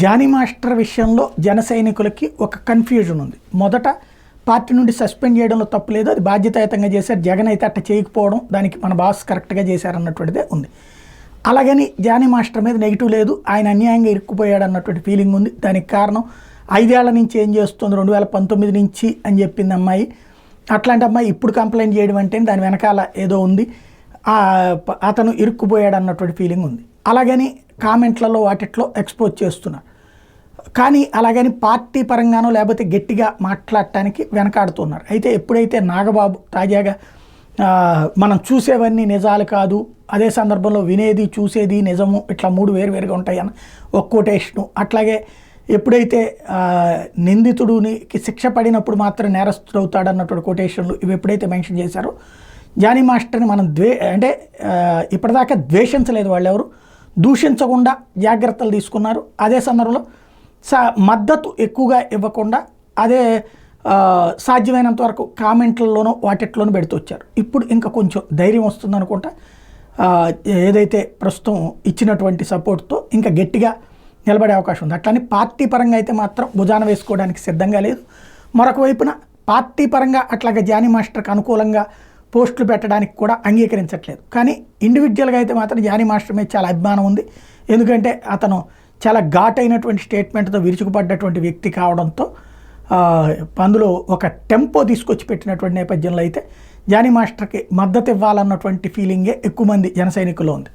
Johnny master విషయంలో జన సైనికులకి ఒక కన్ఫ్యూజన్ ఉంది. మొదట పార్టీ నుండి సస్పెండ్ చేయడంలో తప్పు లేదు, అది బాధ్యతాయుతంగా చేశారు. జగన్ అయితే అట్ట చేయకపోవడం, దానికి మన బాస్ కరెక్ట్గా చేశారన్నటువంటిదే ఉంది. అలాగని జానీ మాస్టర్ మీద నెగిటివ్ లేదు, ఆయన అన్యాయంగా ఇరుక్కుపోయాడు అన్నటువంటి ఫీలింగ్ ఉంది. దానికి కారణం 5 ఏళ్ల నుంచి ఏం చేస్తుంది, 2019 నుంచి అని చెప్పింది అమ్మాయి. అట్లాంటి అమ్మాయి ఇప్పుడు కంప్లైంట్ చేయడం అంటే దాని వెనకాల ఏదో ఉంది, అతను ఇరుక్కుపోయాడు అన్నటువంటి ఫీలింగ్ ఉంది. అలాగని కామెంట్లలో వాటిట్లో ఎక్స్పోజ్ చేస్తున్నారు. కానీ అలాగని పార్టీ పరంగానో లేకపోతే గట్టిగా మాట్లాడటానికి వెనకాడుతున్నారు. అయితే ఎప్పుడైతే నాగబాబు తాజాగా మనం చూసేవన్నీ నిజాలు కాదు, అదే సందర్భంలో వినేది చూసేది నిజము, ఇట్లా 3 వేరువేరుగా ఉంటాయన్న ఒక కొటేషను, అట్లాగే ఎప్పుడైతే నిందితుడికి శిక్ష పడినప్పుడు మాత్రం నేరస్తుడు అవుతాడన్నటువంటి కొటేషన్లు ఇవి ఎప్పుడైతే మెన్షన్ చేశారో, జానీ మాస్టర్ని మనం అంటే ఇప్పటిదాకా ద్వేషించలేదు, వాళ్ళు ఎవరు దూషించకుండా జాగ్రత్తలు తీసుకున్నారు. అదే సందర్భంలో మద్దతు ఎక్కువగా ఇవ్వకుండా అదే సాధ్యమైనంత వరకు కామెంట్లలోనూ వాటిట్లోనూ పెడుతూ వచ్చారు. ఇప్పుడు ఇంకా కొంచెం ధైర్యం వస్తుంది అనుకుంటా. ఏదైతే ప్రస్తుతం ఇచ్చినటువంటి సపోర్ట్తో ఇంకా గట్టిగా నిలబడే అవకాశం ఉంది. అట్లని పార్టీ పరంగా అయితే మాత్రం భుజాన వేసుకోవడానికి సిద్ధంగా లేదు. మరొక వైపున పార్టీ పరంగా అట్లాగే జానీ మాస్టర్కి అనుకూలంగా పోస్టులు పెట్టడానికి కూడా అంగీకరించట్లేదు. కానీ ఇండివిజువల్గా అయితే మాత్రం జానీ మాస్టర్ మీద చాలా అభిమానం ఉంది. ఎందుకంటే అతను చాలా ఘాటైనటువంటి స్టేట్మెంట్తో విరుచుకుపడ్డటువంటి వ్యక్తి కావడంతో అందులో ఒక టెంపో తీసుకొచ్చి పెట్టినటువంటి నేపథ్యంలో అయితే జానీ మాస్టర్కి మద్దతు ఇవ్వాలన్నటువంటి ఫీలింగే ఎక్కువ మంది జన సైనికుల్లో ఉంది.